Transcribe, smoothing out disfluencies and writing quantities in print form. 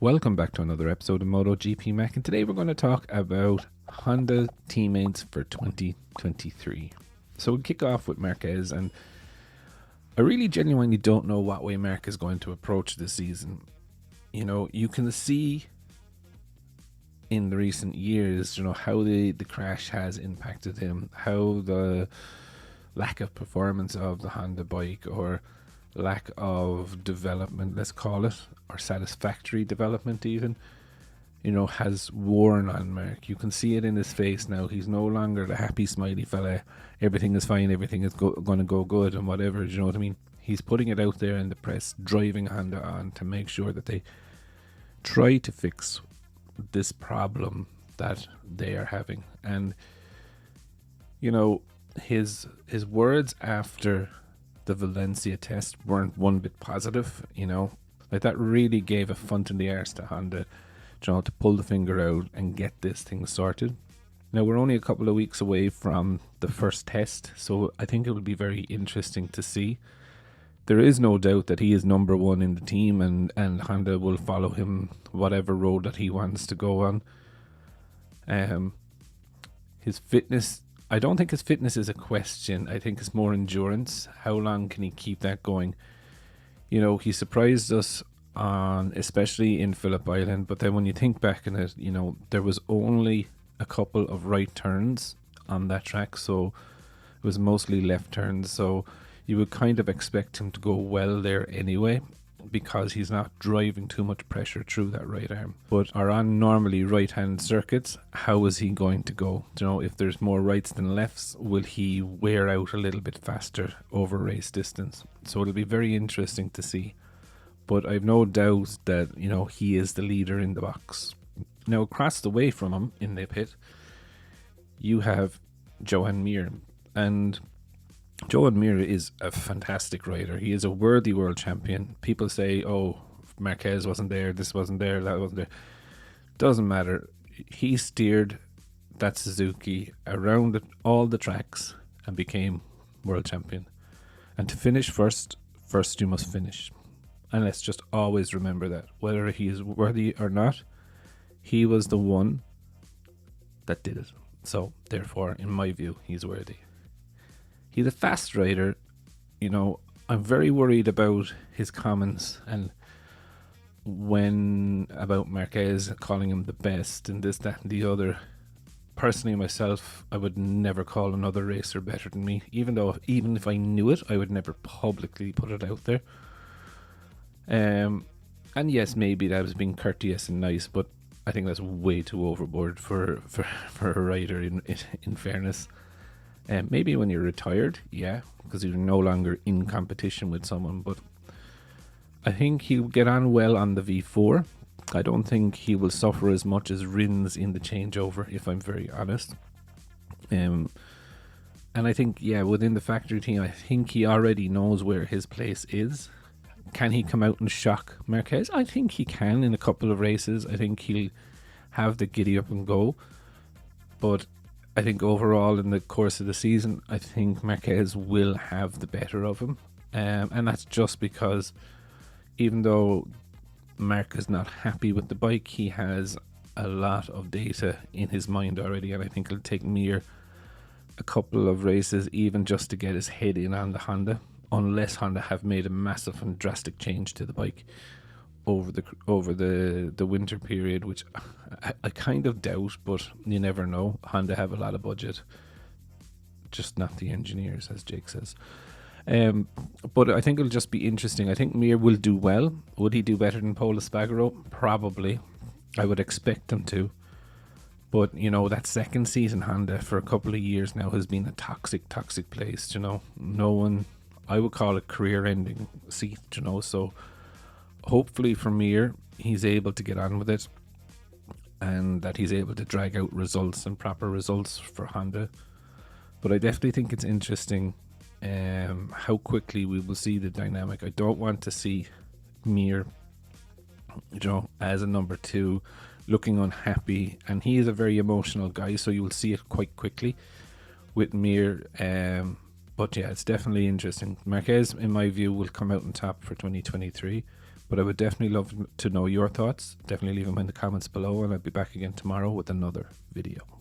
Welcome back to another episode of Motogp Mac, and today we're going to talk about Honda teammates for 2023. So we'll kick off with Marquez, and I really genuinely don't know what way Mark is going to approach this season. You know, you can see in the recent years, how the crash has impacted him, how the lack of performance of the Honda bike, or lack of development, let's call it, or satisfactory development even, has worn on Mark. You can see it in his face now. He's no longer the happy, smiley fella. Everything is fine, everything is going to go good and whatever, you know what I mean? He's putting it out there in the press, driving Honda on to make sure that they try to fix this problem that they are having. And, his words after the Valencia test weren't one bit positive, like that really gave a funt in the arse to Honda, to pull the finger out and get this thing sorted. Now we're only a couple of weeks away from the first test, so I think it will be very interesting to see. There is no doubt that he is number one in the team, and Honda will follow him whatever road that he wants to go on. His fitness, I don't think his fitness is a question. I think it's more endurance. How long can he keep that going? He surprised us especially in Phillip Island, but then when you think back in it, there was only a couple of right turns on that track, so it was mostly left turns, so you would kind of expect him to go well there anyway, because he's not driving too much pressure through that right arm. But are on normally right-hand circuits, how is he going to go? If there's more rights than lefts, will he wear out a little bit faster over race distance? So it'll be very interesting to see. But I've no doubt that, he is the leader in the box. Now, across the way from him in the pit, you have Joan Mir. And Joan Mir is a fantastic rider. He is a worthy world champion. People say, oh, Marquez wasn't there, this wasn't there, that wasn't there. Doesn't matter. He steered that Suzuki around all the tracks and became world champion. And to finish first you must finish. And let's just always remember that. Whether he is worthy or not, he was the one that did it. So, therefore, in my view, he's worthy. He's a fast rider. I'm very worried about his comments and about Marquez calling him the best and this, that and the other. Personally, myself, I would never call another racer better than me. Even if I knew it, I would never publicly put it out there. And yes, maybe that was being courteous and nice, but I think that's way too overboard for a rider, in fairness. Maybe when you're retired, yeah, because you're no longer in competition with someone, but I think he'll get on well on the V4. I don't think he will suffer as much as Rins in the changeover, if I'm very honest. And I think, within the factory team, I think he already knows where his place is. Can he come out and shock Marquez? I think he can in a couple of races. I think he'll have the giddy up and go. But I think overall in the course of the season, I think Marquez will have the better of him. And that's just because even though Mark is not happy with the bike, he has a lot of data in his mind already. And I think it'll take Mir a couple of races even just to get his head in on the Honda, unless Honda have made a massive and drastic change to the bike over the winter period, which I kind of doubt, but you never know. Honda have a lot of budget, just not the engineers, as Jake says. But I think it'll just be interesting. I think Mir will do well. Would he do better than Pol Espargaro? Probably. I would expect him to. But, that second season Honda for a couple of years now has been a toxic place, No one, I would call it career-ending seat, so hopefully for Mir, he's able to get on with it and that he's able to drag out results and proper results for Honda. But I definitely think it's interesting how quickly we will see the dynamic. I don't want to see Mir, as a number two, looking unhappy, and he is a very emotional guy, so you will see it quite quickly with Mir. But yeah, it's definitely interesting. Marquez, in my view, will come out on top for 2023. But I would definitely love to know your thoughts. Definitely leave them in the comments below, and I'll be back again tomorrow with another video.